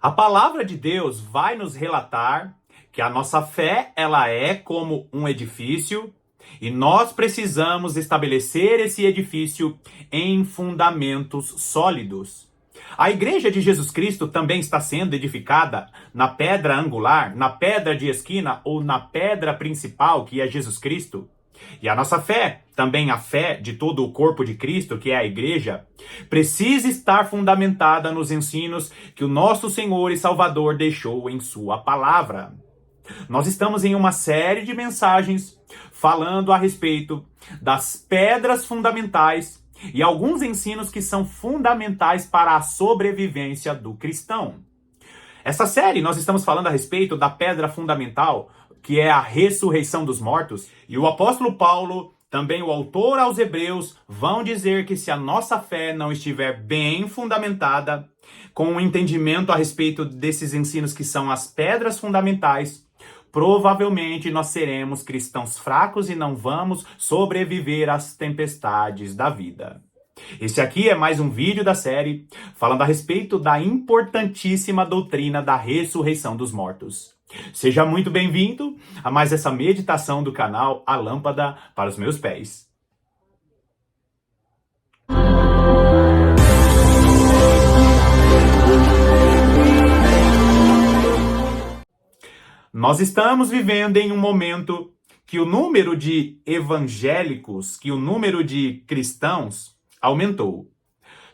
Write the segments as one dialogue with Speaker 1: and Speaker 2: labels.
Speaker 1: A palavra de Deus vai nos relatar que a nossa fé, ela é como um edifício e nós precisamos estabelecer esse edifício em fundamentos sólidos. A igreja de Jesus Cristo também está sendo edificada na pedra angular, na pedra de esquina ou na pedra principal, que é Jesus Cristo. E a nossa fé, também a fé de todo o corpo de Cristo, que é a igreja, precisa estar fundamentada nos ensinos que o nosso Senhor e Salvador deixou em sua palavra. Nós estamos em uma série de mensagens falando a respeito das pedras fundamentais e alguns ensinos que são fundamentais para a sobrevivência do cristão. Essa série nós estamos falando a respeito da pedra fundamental, que é a ressurreição dos mortos, e o apóstolo Paulo, também o autor aos Hebreus, vão dizer que se a nossa fé não estiver bem fundamentada, com um entendimento a respeito desses ensinos que são as pedras fundamentais, provavelmente nós seremos cristãos fracos e não vamos sobreviver às tempestades da vida. Esse aqui é mais um vídeo da série falando a respeito da importantíssima doutrina da ressurreição dos mortos. Seja muito bem-vindo a mais essa meditação do canal A Lâmpada para os Meus Pés. Nós estamos vivendo em um momento que o número de evangélicos, que o número de cristãos aumentou.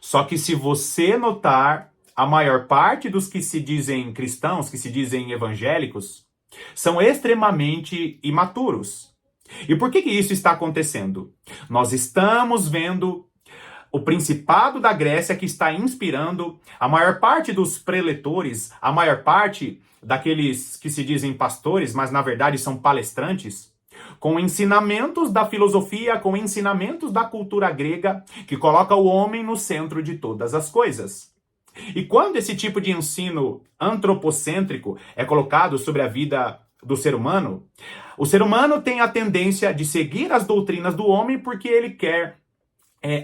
Speaker 1: Só que se você notar, a maior parte dos que se dizem cristãos, que se dizem evangélicos, são extremamente imaturos. E por que isso está acontecendo? Nós estamos vendo o Principado da Grécia que está inspirando a maior parte dos preletores, a maior parte daqueles que se dizem pastores, mas na verdade são palestrantes, com ensinamentos da filosofia, com ensinamentos da cultura grega, que coloca o homem no centro de todas as coisas. E quando esse tipo de ensino antropocêntrico é colocado sobre a vida do ser humano, o ser humano tem a tendência de seguir as doutrinas do homem porque ele quer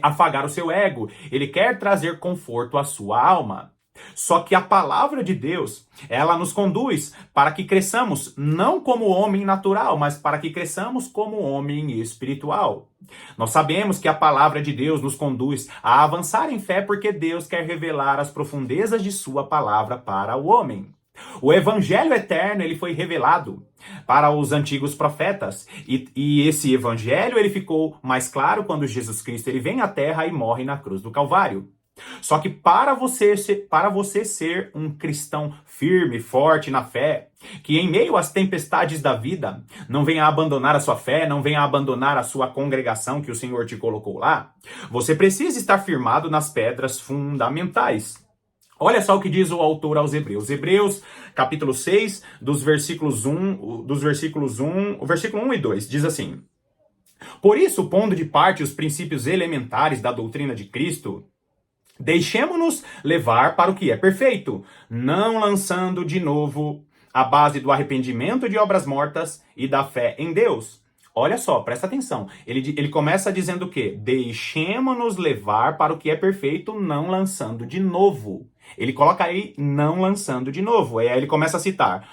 Speaker 1: afagar o seu ego, ele quer trazer conforto à sua alma. Só que a palavra de Deus, ela nos conduz para que cresçamos não como homem natural, mas para que cresçamos como homem espiritual. Nós sabemos que a palavra de Deus nos conduz a avançar em fé porque Deus quer revelar as profundezas de sua palavra para o homem. O evangelho eterno, ele foi revelado para os antigos profetas. E esse evangelho, ele ficou mais claro quando Jesus Cristo ele vem à terra e morre na cruz do Calvário. Só que para você ser um cristão firme, forte na fé, que em meio às tempestades da vida não venha abandonar a sua fé, não venha abandonar a sua congregação que o Senhor te colocou lá, você precisa estar firmado nas pedras fundamentais. Olha só o que diz o autor aos Hebreus. Hebreus, capítulo 6, o versículo 1 e 2, diz assim: Por isso, pondo de parte os princípios elementares da doutrina de Cristo, deixemo-nos levar para o que é perfeito, não lançando de novo a base do arrependimento de obras mortas e da fé em Deus. Olha só, presta atenção. Ele começa dizendo o quê? Deixemo-nos levar para o que é perfeito, não lançando de novo. Ele coloca aí, não lançando de novo. Aí ele começa a citar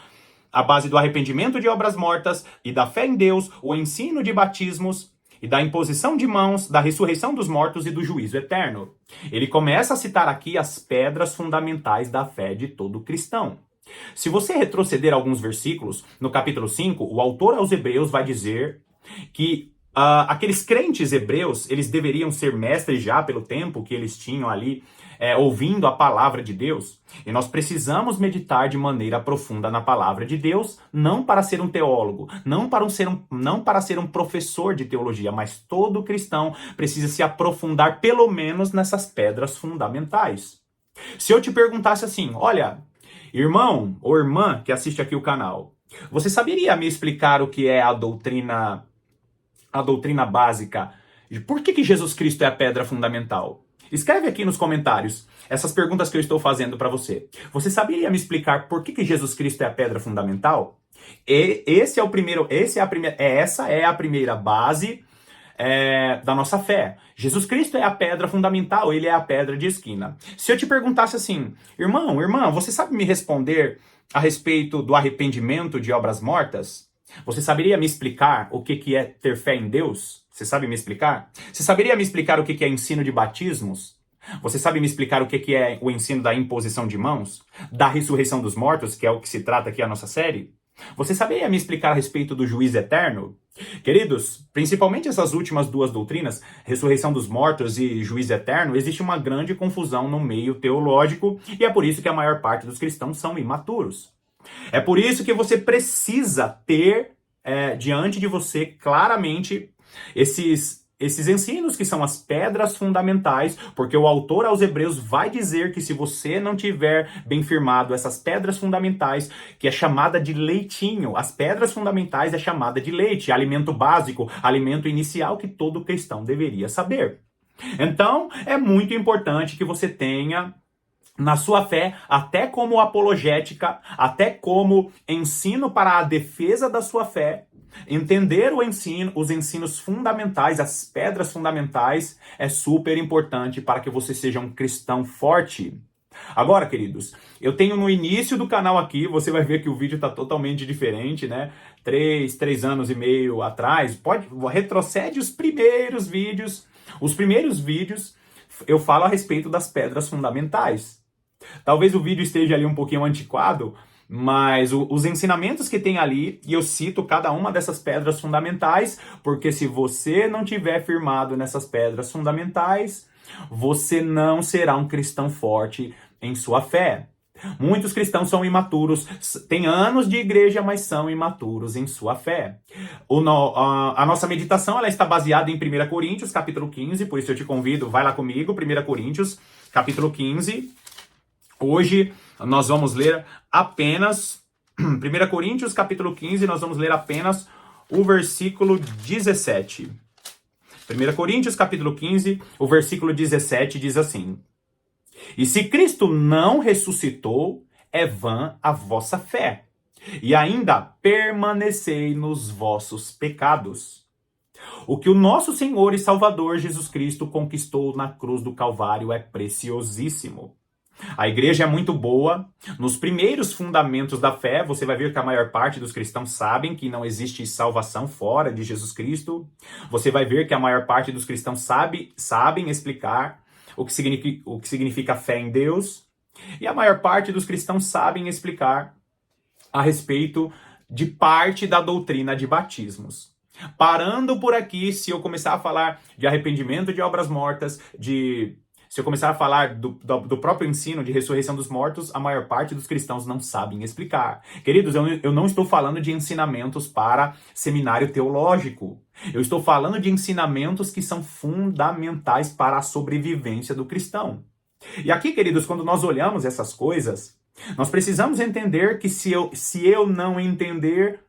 Speaker 1: a base do arrependimento de obras mortas e da fé em Deus, o ensino de batismos e da imposição de mãos, da ressurreição dos mortos e do juízo eterno. Ele começa a citar aqui as pedras fundamentais da fé de todo cristão. Se você retroceder alguns versículos, no capítulo 5, o autor aos Hebreus vai dizer que aqueles crentes hebreus, eles deveriam ser mestres já pelo tempo que eles tinham ali, ouvindo a palavra de Deus. E nós precisamos meditar de maneira profunda na palavra de Deus, não para ser um teólogo, não para ser um professor de teologia, mas todo cristão precisa se aprofundar pelo menos nessas pedras fundamentais. Se eu te perguntasse assim, olha, irmão ou irmã que assiste aqui o canal, você saberia me explicar o que é a doutrina básica? Por que Jesus Cristo é a pedra fundamental? Escreve aqui nos comentários essas perguntas que eu estou fazendo para você. Você saberia me explicar por que Jesus Cristo é a pedra fundamental? Essa é a primeira base da nossa fé. Jesus Cristo é a pedra fundamental, ele é a pedra de esquina. Se eu te perguntasse assim, irmão, irmã, você sabe me responder a respeito do arrependimento de obras mortas? Você saberia me explicar o que é ter fé em Deus? Você sabe me explicar? Você saberia me explicar o que é ensino de batismos? Você sabe me explicar o que é o ensino da imposição de mãos? Da ressurreição dos mortos, que é o que se trata aqui a nossa série? Você saberia me explicar a respeito do juízo eterno? Queridos, principalmente essas últimas duas doutrinas, ressurreição dos mortos e juízo eterno, existe uma grande confusão no meio teológico e é por isso que a maior parte dos cristãos são imaturos. É por isso que você precisa ter diante de você claramente esses ensinos que são as pedras fundamentais, porque o autor aos Hebreus vai dizer que se você não tiver bem firmado essas pedras fundamentais, que é chamada de leitinho, as pedras fundamentais é chamada de leite, alimento básico, alimento inicial que todo cristão deveria saber. Então, é muito importante que você tenha na sua fé, até como apologética, até como ensino para a defesa da sua fé, entender o ensino, os ensinos fundamentais, as pedras fundamentais, é super importante para que você seja um cristão forte. Agora, queridos, eu tenho no início do canal aqui, você vai ver que o vídeo está totalmente diferente, né? 3 anos e meio atrás, retrocede os primeiros vídeos. Os primeiros vídeos eu falo a respeito das pedras fundamentais. Talvez o vídeo esteja ali um pouquinho antiquado, mas os ensinamentos que tem ali, e eu cito cada uma dessas pedras fundamentais, porque se você não tiver firmado nessas pedras fundamentais, você não será um cristão forte em sua fé. Muitos cristãos são imaturos, têm anos de igreja, mas são imaturos em sua fé. A nossa meditação ela está baseada em 1 Coríntios, capítulo 15, por isso eu te convido, vai lá comigo, 1 Coríntios, capítulo 15. Hoje nós vamos ler apenas 1 Coríntios capítulo 15, nós vamos ler apenas o versículo 17. 1 Coríntios capítulo 15, o versículo 17 diz assim: E se Cristo não ressuscitou, é vã a vossa fé, e ainda permanecei nos vossos pecados. O que o nosso Senhor e Salvador Jesus Cristo conquistou na cruz do Calvário é preciosíssimo. A igreja é muito boa. Nos primeiros fundamentos da fé, você vai ver que a maior parte dos cristãos sabem que não existe salvação fora de Jesus Cristo. Você vai ver que a maior parte dos cristãos sabem explicar o que significa fé em Deus. E a maior parte dos cristãos sabem explicar a respeito de parte da doutrina de batismos. Parando por aqui, se eu começar a falar de arrependimento de obras mortas, se eu começar a falar do próprio ensino de ressurreição dos mortos, a maior parte dos cristãos não sabem explicar. Queridos, eu não estou falando de ensinamentos para seminário teológico. Eu estou falando de ensinamentos que são fundamentais para a sobrevivência do cristão. E aqui, queridos, quando nós olhamos essas coisas, nós precisamos entender que se eu não entender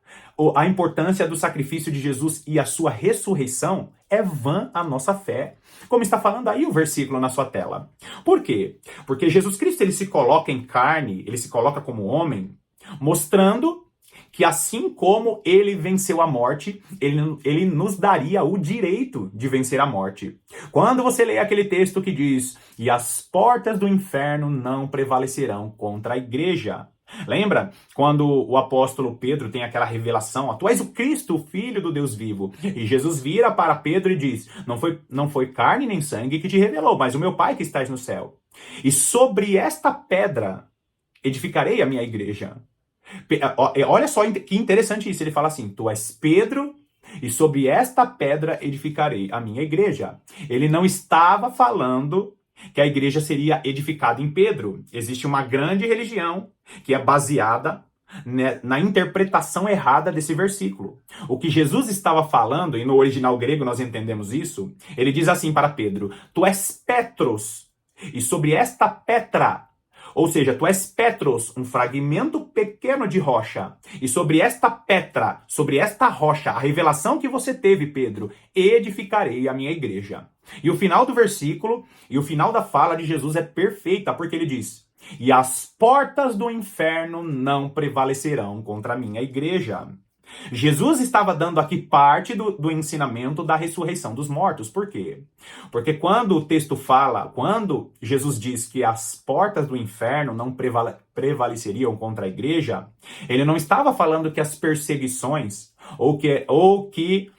Speaker 1: a importância do sacrifício de Jesus e a sua ressurreição, é vã a nossa fé. Como está falando aí o versículo na sua tela. Por quê? Porque Jesus Cristo ele se coloca em carne, ele se coloca como homem, mostrando que assim como ele venceu a morte, ele nos daria o direito de vencer a morte. Quando você lê aquele texto que diz, e as portas do inferno não prevalecerão contra a igreja. Lembra quando o apóstolo Pedro tem aquela revelação, tu és o Cristo, o Filho do Deus vivo. E Jesus vira para Pedro e diz, não foi carne nem sangue que te revelou, mas o meu Pai que estás no céu. E sobre esta pedra edificarei a minha igreja. Olha só que interessante isso, ele fala assim, tu és Pedro e sobre esta pedra edificarei a minha igreja. Ele não estava falando que a igreja seria edificada em Pedro. Existe uma grande religião que é baseada na interpretação errada desse versículo. O que Jesus estava falando, e no original grego nós entendemos isso, ele diz assim para Pedro, tu és Petros, e sobre esta pedra, ou seja, tu és Petros, um fragmento pequeno de rocha, e sobre esta pedra, sobre esta rocha, a revelação que você teve, Pedro, edificarei a minha igreja. E o final do versículo, e o final da fala de Jesus é perfeita, porque ele diz, e as portas do inferno não prevalecerão contra a minha igreja. Jesus estava dando aqui parte do ensinamento da ressurreição dos mortos. Por quê? Porque quando o texto fala, quando Jesus diz que as portas do inferno não prevaleceriam contra a igreja, ele não estava falando que as perseguições ou que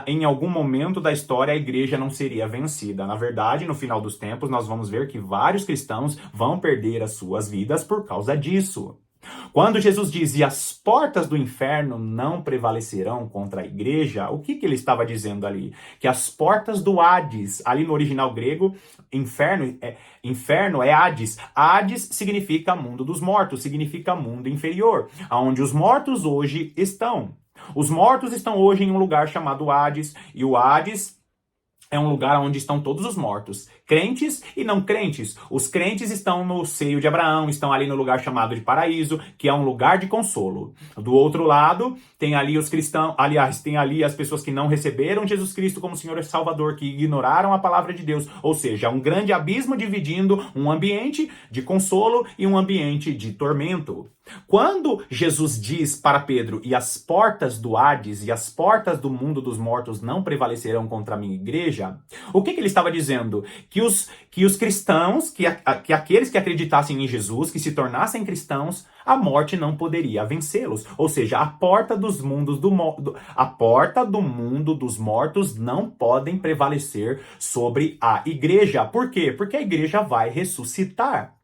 Speaker 1: em algum momento da história a igreja não seria vencida. Na verdade, no final dos tempos, nós vamos ver que vários cristãos vão perder as suas vidas por causa disso. Quando Jesus diz, e as portas do inferno não prevalecerão contra a igreja, o que ele estava dizendo ali? Que as portas do Hades, ali no original grego, inferno é Hades. Hades significa mundo dos mortos, significa mundo inferior, onde os mortos hoje estão. Os mortos estão hoje em um lugar chamado Hades, e o Hades é um lugar onde estão todos os mortos, crentes e não crentes. Os crentes estão no seio de Abraão, estão ali no lugar chamado de paraíso, que é um lugar de consolo. Do outro lado, tem ali os cristãos, aliás, tem ali as pessoas que não receberam Jesus Cristo como Senhor e Salvador, que ignoraram a palavra de Deus. Ou seja, um grande abismo dividindo um ambiente de consolo e um ambiente de tormento. Quando Jesus diz para Pedro, e as portas do Hades e as portas do mundo dos mortos não prevalecerão contra a minha igreja, o que ele estava dizendo? Que os cristãos, que aqueles que acreditassem em Jesus, que se tornassem cristãos, a morte não poderia vencê-los. Ou seja, a porta do mundo dos mortos não podem prevalecer sobre a igreja. Por quê? Porque a igreja vai ressuscitar.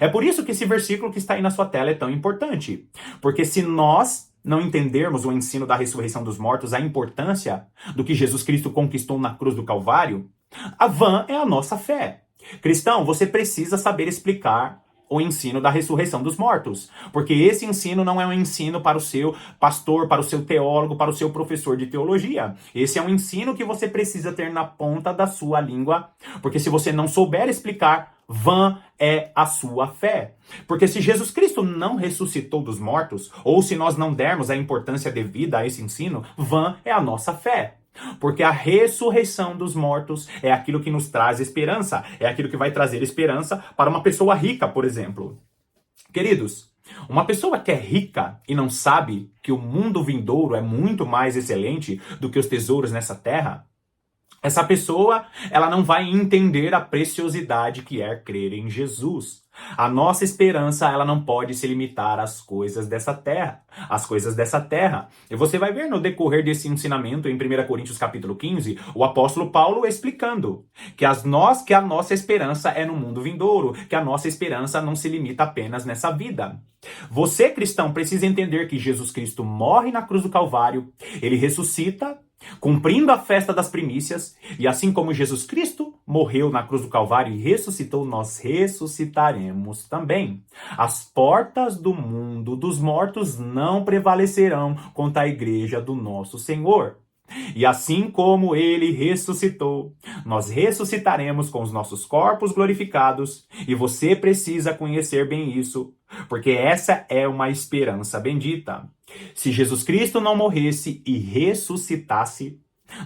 Speaker 1: É por isso que esse versículo que está aí na sua tela é tão importante. Porque se nós não entendermos o ensino da ressurreição dos mortos, a importância do que Jesus Cristo conquistou na cruz do Calvário, a vã é a nossa fé. Cristão, você precisa saber explicar o ensino da ressurreição dos mortos. Porque esse ensino não é um ensino para o seu pastor, para o seu teólogo, para o seu professor de teologia. Esse é um ensino que você precisa ter na ponta da sua língua. Porque se você não souber explicar, vã é a sua fé. Porque se Jesus Cristo não ressuscitou dos mortos, ou se nós não dermos a importância devida a esse ensino, vã é a nossa fé. Porque a ressurreição dos mortos é aquilo que nos traz esperança, é aquilo que vai trazer esperança para uma pessoa rica, por exemplo. Queridos, uma pessoa que é rica e não sabe que o mundo vindouro é muito mais excelente do que os tesouros nessa terra, essa pessoa, ela não vai entender a preciosidade que é crer em Jesus. A nossa esperança, ela não pode se limitar às coisas dessa terra. Às coisas dessa terra. E você vai ver no decorrer desse ensinamento, em 1 Coríntios capítulo 15, o apóstolo Paulo explicando que a nossa esperança é no mundo vindouro, que a nossa esperança não se limita apenas nessa vida. Você, cristão, precisa entender que Jesus Cristo morre na cruz do Calvário, ele ressuscita, cumprindo a festa das primícias, e assim como Jesus Cristo morreu na cruz do Calvário e ressuscitou, nós ressuscitaremos também. As portas do mundo dos mortos não prevalecerão contra a igreja do nosso Senhor. E assim como ele ressuscitou, nós ressuscitaremos com os nossos corpos glorificados, e você precisa conhecer bem isso, porque essa é uma esperança bendita. Se Jesus Cristo não morresse e ressuscitasse,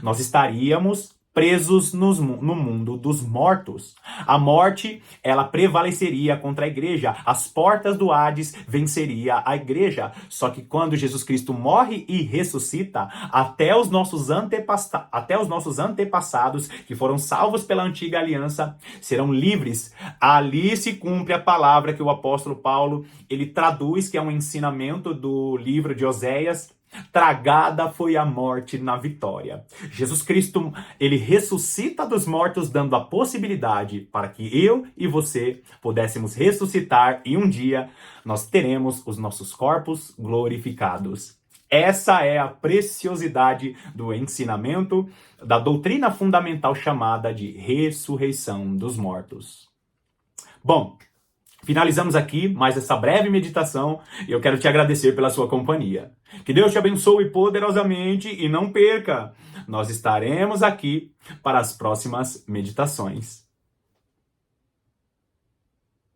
Speaker 1: nós estaríamos presos no mundo dos mortos. A morte, ela prevaleceria contra a igreja. As portas do Hades venceria a igreja. Só que quando Jesus Cristo morre e ressuscita, até os nossos antepassados, que foram salvos pela antiga aliança, serão livres. Ali se cumpre a palavra que o apóstolo Paulo, ele traduz, que é um ensinamento do livro de Oséias: tragada foi a morte na vitória. Jesus Cristo, ele ressuscita dos mortos, dando a possibilidade para que eu e você pudéssemos ressuscitar, e um dia nós teremos os nossos corpos glorificados. Essa é a preciosidade do ensinamento da doutrina fundamental chamada de ressurreição dos mortos. Bom, finalizamos aqui mais essa breve meditação e eu quero te agradecer pela sua companhia. Que Deus te abençoe poderosamente e não perca, nós estaremos aqui para as próximas meditações.